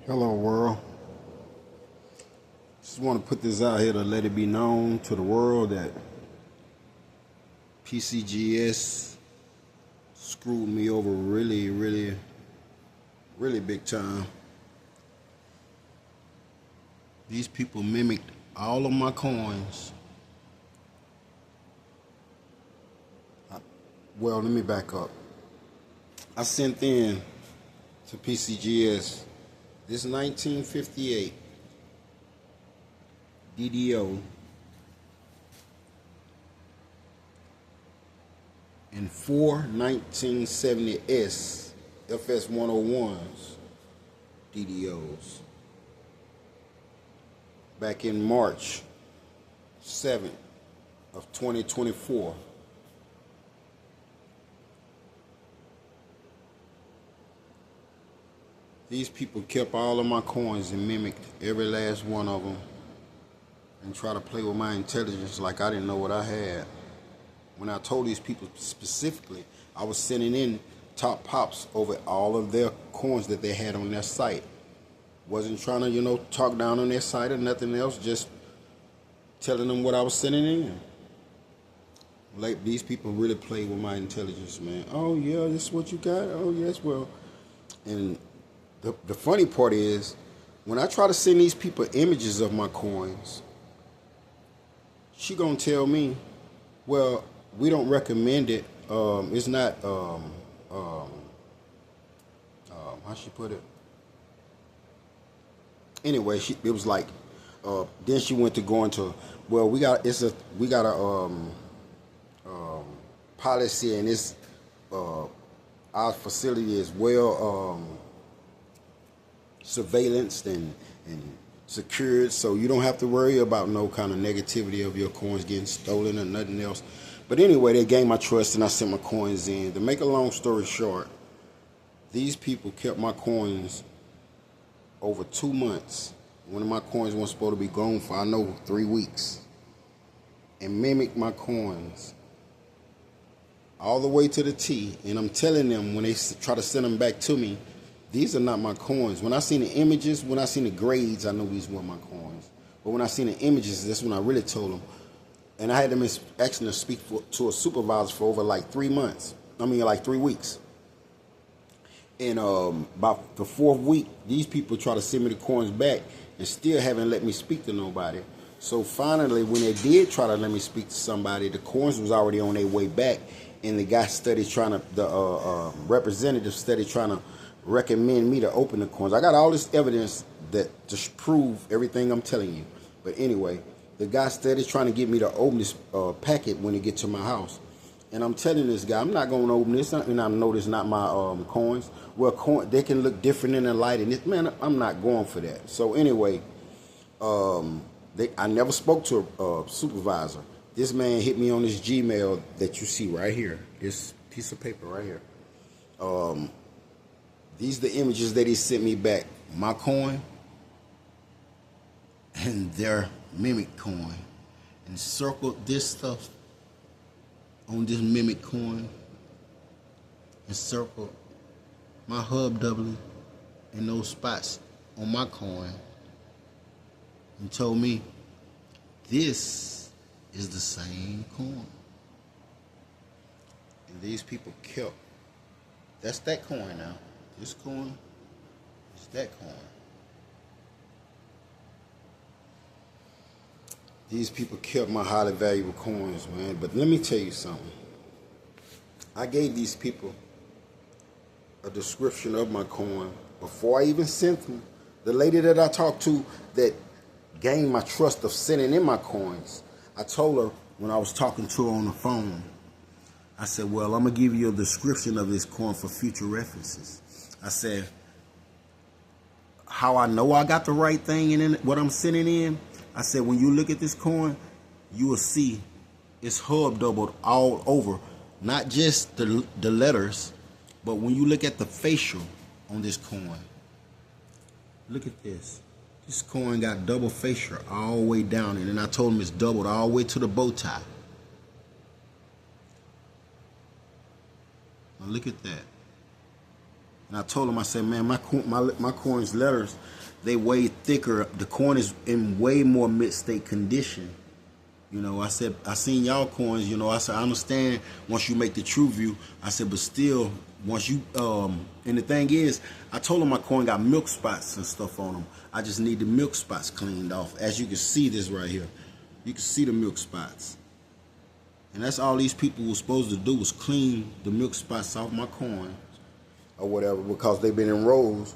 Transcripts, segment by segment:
Hello world. Just want to put this out here to let it be known to the world that PCGS screwed me over really big time. These people mimicked all of my coins. Well, let me back up. I sent in to PCGS this 1958 DDO and four 1970S FS101s DDOs back in March 7th of 2024. These people kept all of my coins and mimicked every last one of them and try to play with my intelligence like I didn't know what I had. When I told these people specifically, I was sending in top pops over all of their coins that they had on their site. Wasn't trying to, talk down on their site or nothing else, just telling them what I was sending in. Like, these people really played with my intelligence, man. Oh, yeah, this is what you got? Oh, yes, well. And the funny part is, when I try to send these people images of my coins, she gonna tell me, well, we don't recommend it. It's not, how she put it? Anyway, it was like, then she went to go into, well, we got a policy, and it's our facility is well surveillanced and secured, so you don't have to worry about no kind of negativity of your coins getting stolen or nothing else. But anyway, they gained my trust and I sent my coins in. To make a long story short, these people kept my coins over 2 months. One of my coins was supposed to be gone for, 3 weeks, and mimicked my coins all the way to the T. And I'm telling them, when they try to send them back to me, these are not my coins. When I seen the images, when I seen the grades, I knew these were my coins. But when I seen the images, that's when I really told them. And I had them asking to speak to a supervisor for over like 3 months. Like 3 weeks. And about the 4th week, these people try to send me the coins back and still haven't let me speak to nobody. So finally, when they did try to let me speak to somebody, the coins was already on their way back. And the guy the representative studied trying to recommend me to open the coins. I got all this evidence to prove everything I'm telling you. But anyway, the guy started trying to get me to open this packet when it get to my house. And I'm telling this guy, I'm not going to open this. And I know this not my coins. Well, they can look different in the light. And man, I'm not going for that. So anyway, I never spoke to a supervisor. This man hit me on this Gmail that you see right here. This piece of paper right here. These are the images that he sent me back. My coin and their mimic coin. And circled this stuff on this mimic coin. And circled my hub W in those spots on my coin. And told me, this is the same coin. And these people kept. That's that coin now. This coin is that coin. These people kept my highly valuable coins, man. But let me tell you something. I gave these people a description of my coin before I even sent them. The lady that I talked to that gained my trust of sending in my coins, I told her when I was talking to her on the phone, I said, well, I'm going to give you a description of this coin for future references. I said, how I know I got the right thing in what I'm sending in, I said, when you look at this coin, you will see it's hub doubled all over. Not just the letters, but when you look at the facial on this coin, look at this. This coin got double facial all the way down. And then I told him it's doubled all the way to the bow tie. Now look at that. And I told him, I said, man, my coin's letters, they way thicker. The coin is in way more mid-state condition. You know, I said, I seen y'all coins, you know, I said, I understand once you make the true view. I said, but still, once you, and the thing is, I told him my coin got milk spots and stuff on them. I just need the milk spots cleaned off. As you can see this right here. You can see the milk spots. And that's all these people were supposed to do, was clean the milk spots off my coin or whatever, because they've been in rows.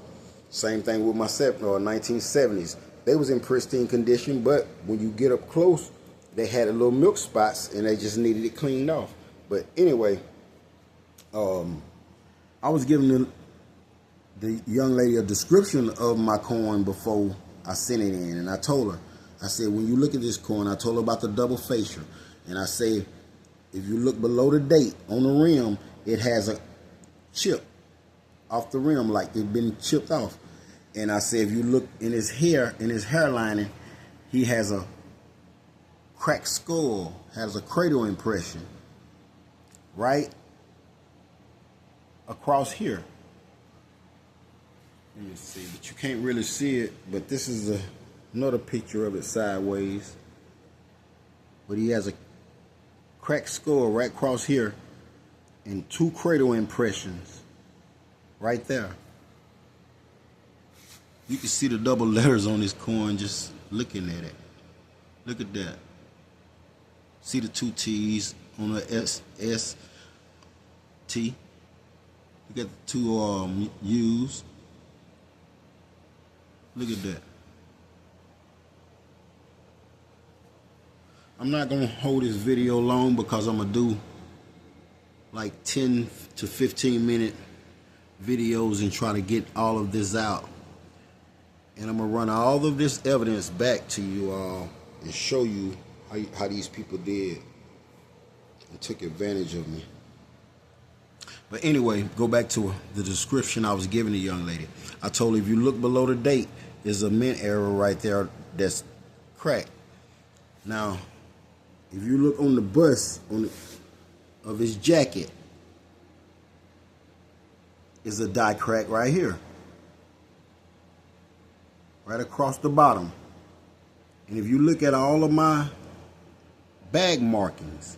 Same thing with my 1970s. They was in pristine condition, but when you get up close, they had a little milk spots and they just needed it cleaned off. But anyway, I was giving the young lady a description of my coin before I sent it in, and I told her, I said, when you look at this coin, I told her about the double facial, and I say, if you look below the date on the rim, it has a chip off the rim, like it's been chipped off. And I said, if you look in his hair, in his hairlining, he has a cracked skull, has a cradle impression right across here. Let me see, but you can't really see it, but this is another picture of it sideways. But he has a cracked skull right across here and two cradle impressions right there. You can see the double letters on this coin just looking at it. Look at that. See the two T's on the S T. You got the two U's. Look at that. I'm not gonna hold this video long because I'm gonna do like 10 to 15 minute videos and try to get all of this out. And I'm gonna run all of this evidence back to you all and show you how these people did and took advantage of me. But anyway, go back to the description I was giving the young lady. I told her, if you look below the date, there's a mint error right there that's cracked. Now, if you look on the bust of his jacket, is a die crack right here, right across the bottom. And if you look at all of my bag markings,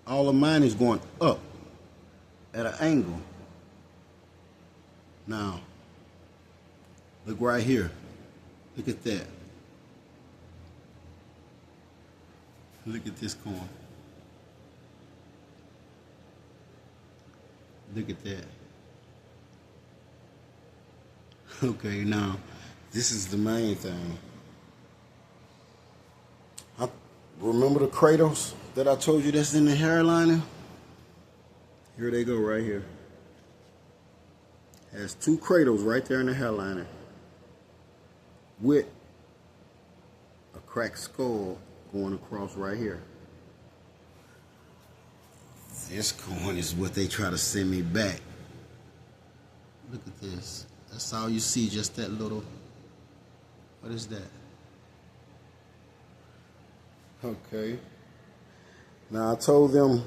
all of mine is going up at an angle. Now, look right here. Look at that. Look at this coin. Look at that. Okay, now, this is the main thing. Remember the cradles that I told you that's in the hairliner? Here they go right here. Has two cradles right there in the hairliner with a cracked skull going across right here. This coin is what they try to send me back. Look at this. That's all you see, just that little, what is that? Okay. Now I told them,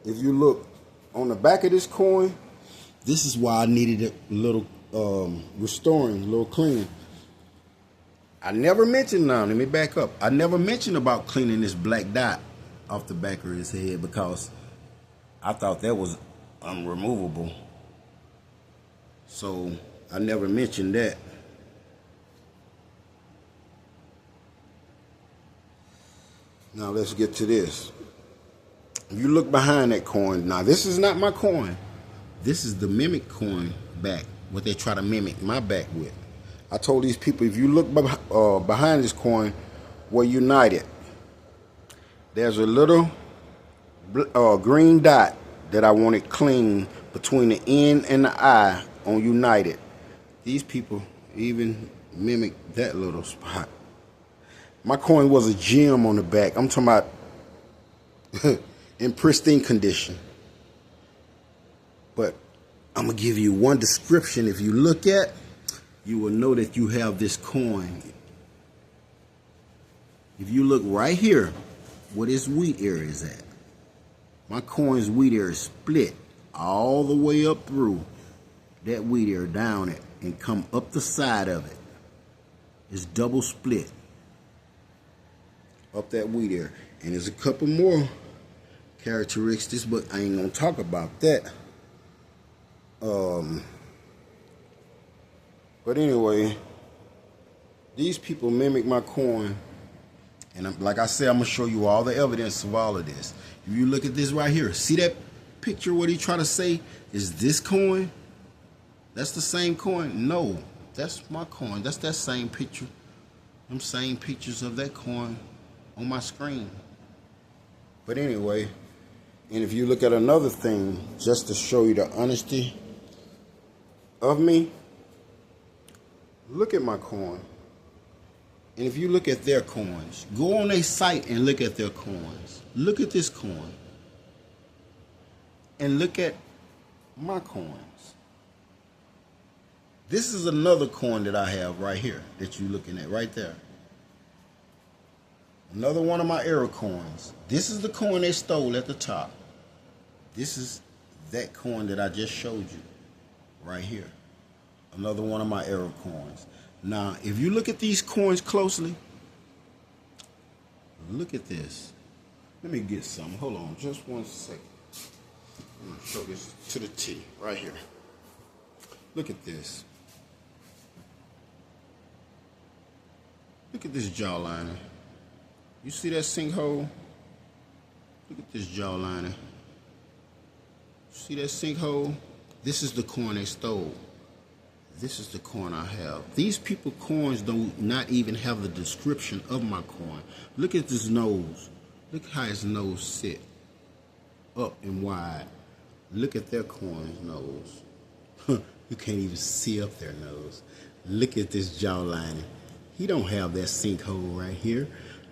if you look on the back of this coin, this is why I needed a little restoring, a little cleaning. I never mentioned, now let me back up. I never mentioned about cleaning this black dot off the back of his head because I thought that was unremovable. So I never mentioned that. Now let's get to this. If you look behind that coin, now this is not my coin. This is the mimic coin back, what they try to mimic my back with. I told these people, if you look behind this coin, we're united. There's a little green dot that I wanted clean between the N and the I on united. These people even mimic that little spot. My coin was a gem on the back. I'm talking about in pristine condition. But I'm going to give you one description. If you look at, you will know that you have this coin. If you look right here, where this wheat area is at, my coin's wheat area is split all the way up through. that wheat ear down it and come up the side of it. It's double split up that wheat ear. And there's a couple more characteristics, but I ain't gonna talk about that. But anyway, these people mimic my coin, and like I said, I'm gonna show you all the evidence of all of this. If you look at this right here, see that picture? What he trying to say is this coin? That's the same coin? No, that's my coin. That's that same picture. Them same pictures of that coin on my screen. But anyway, and if you look at another thing, just to show you the honesty of me, look at my coin. And if you look at their coins, go on their site and look at their coins. Look at this coin. And look at my coins. This is another coin that I have right here that you're looking at right there. Another one of my error coins. This is the coin they stole at the top. This is that coin that I just showed you right here. Another one of my error coins. Now, if you look at these coins closely, look at this. Let me get some. Hold on just 1 second. I'm going to show this to the T right here. Look at this. Look at this jawliner. You see that sinkhole? Look at this jawliner. See that sinkhole? This is the coin they stole. This is the coin I have. These people coins do not even have the description of my coin. Look at this nose. Look how his nose sit. Up and wide. Look at their coin's nose. You can't even see up their nose. Look at this jawline. He don't have that sinkhole right here.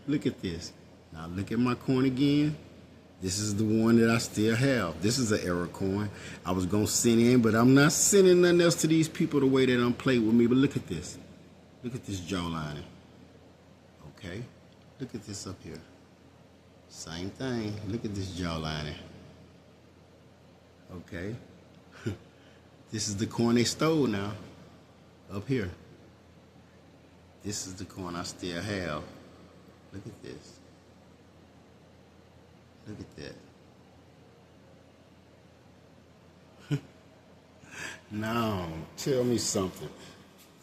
Look at this. Now look at my coin again. This is the one that I still have. This is an error coin. I was going to send in, but I'm not sending nothing else to these people the way they done played with me. But look at this. Look at this jawline. Okay. Look at this up here. Same thing. Look at this jawline. Okay. This is the coin they stole now. Up here. This is the coin I still have. Look at this. Look at that. Now, tell me something.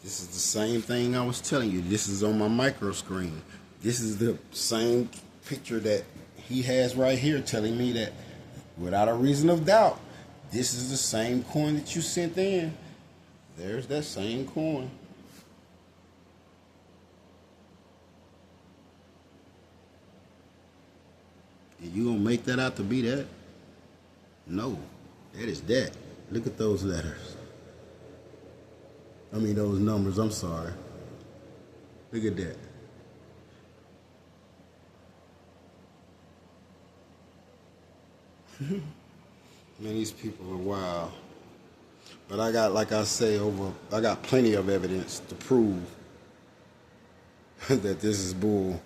This is the same thing I was telling you. This is on my micro screen. This is the same picture that he has right here telling me that without a reason of doubt, this is the same coin that you sent in. There's that same coin. And you gonna make that out to be that? No, that is that. Look at those letters. I mean those numbers, I'm sorry. Look at that. Man, these people are wild. But I got, like I say, I got plenty of evidence to prove that this is bull.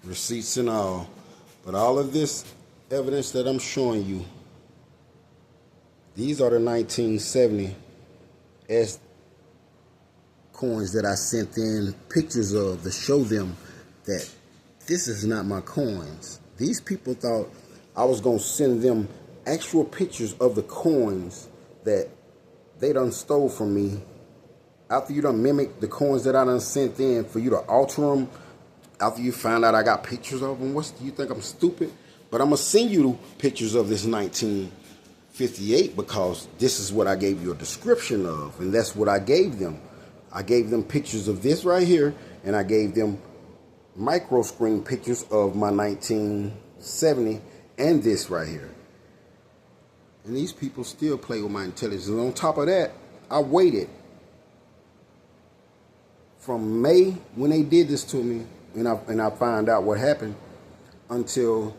Receipts and all. But all of this evidence that I'm showing you, these are the 1970 S coins that I sent in pictures of to show them that this is not my coins. These people thought I was going to send them actual pictures of the coins that they done stole from me. After you done mimic the coins that I done sent in for you to alter them, after you find out I got pictures of them, do you think I'm stupid? But I'm going to send you pictures of this 1958 because this is what I gave you a description of, and that's what I gave them. I gave them pictures of this right here, and I gave them micro screen pictures of my 1970 and this right here. And these people still play with my intelligence. And on top of that, I waited from May when they did this to me, and I found out what happened, until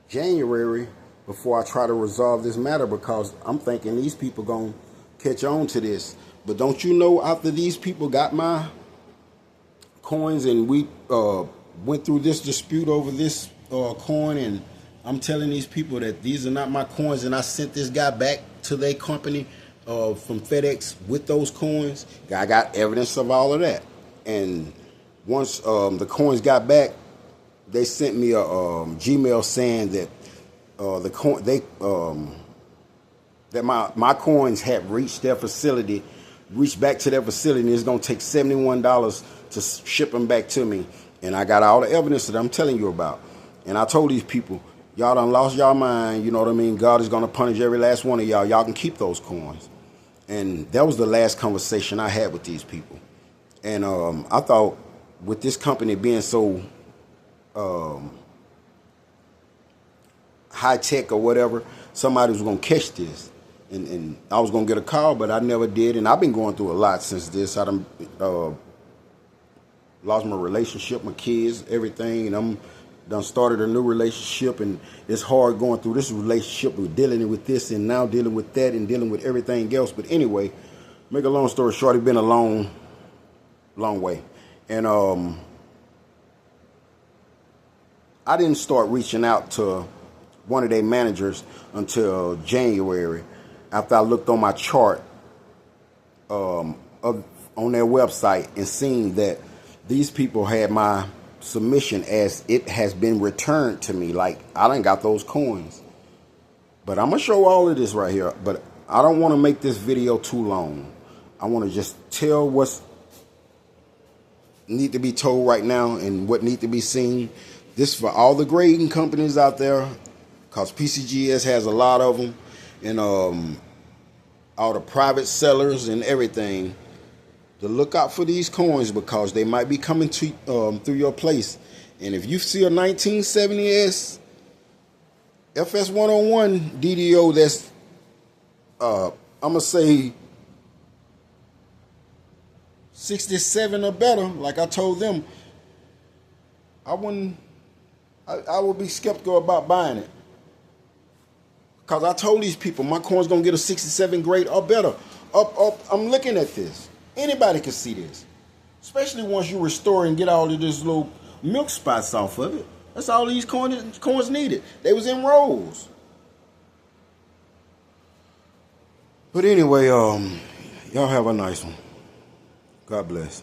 January before I try to resolve this matter, because I'm thinking these people gonna catch on to this. But don't you know, after these people got my coins and we went through this dispute over this coin, and I'm telling these people that these are not my coins, and I sent this guy back to their company from FedEx with those coins. I got evidence of all of that. And once the coins got back, they sent me a Gmail saying that that my coins had reached back to their facility, and it's gonna take $71 to ship them back to me. And I got all the evidence that I'm telling you about. And I told these people, y'all done lost y'all mind. You know what I mean? God is gonna punish every last one of y'all. Y'all can keep those coins. And that was the last conversation I had with these people. And I thought, with this company being so high tech or whatever, somebody was gonna catch this, and I was gonna get a call, but I never did. And I've been going through a lot since this. I done lost my relationship, my kids, everything, and I'm done started a new relationship, and it's hard going through this relationship with dealing with this and now dealing with that and dealing with everything else. But anyway, make a long story short, it's been a long way. And I didn't start reaching out to one of their managers until January, after I looked on my chart on their website and seen that these people had my submission as it has been returned to me. Like, I done got those coins. But I'm going to show all of this right here. But I don't want to make this video too long. I want to just tell what's need to be told right now and what need to be seen. This for all the grading companies out there, because PCGS has a lot of them, and all the private sellers and everything, to look out for these coins, because they might be coming to through your place. And if you see a 1970s FS101 DDO that's I'm gonna say 67 or better, like I told them, I would be skeptical about buying it. Because I told these people my coin's gonna get a 67 grade or better. I'm looking at this. Anybody can see this. Especially once you restore and get all of this little milk spots off of it. That's all these coins needed. They was in rolls. But anyway, y'all have a nice one. God bless.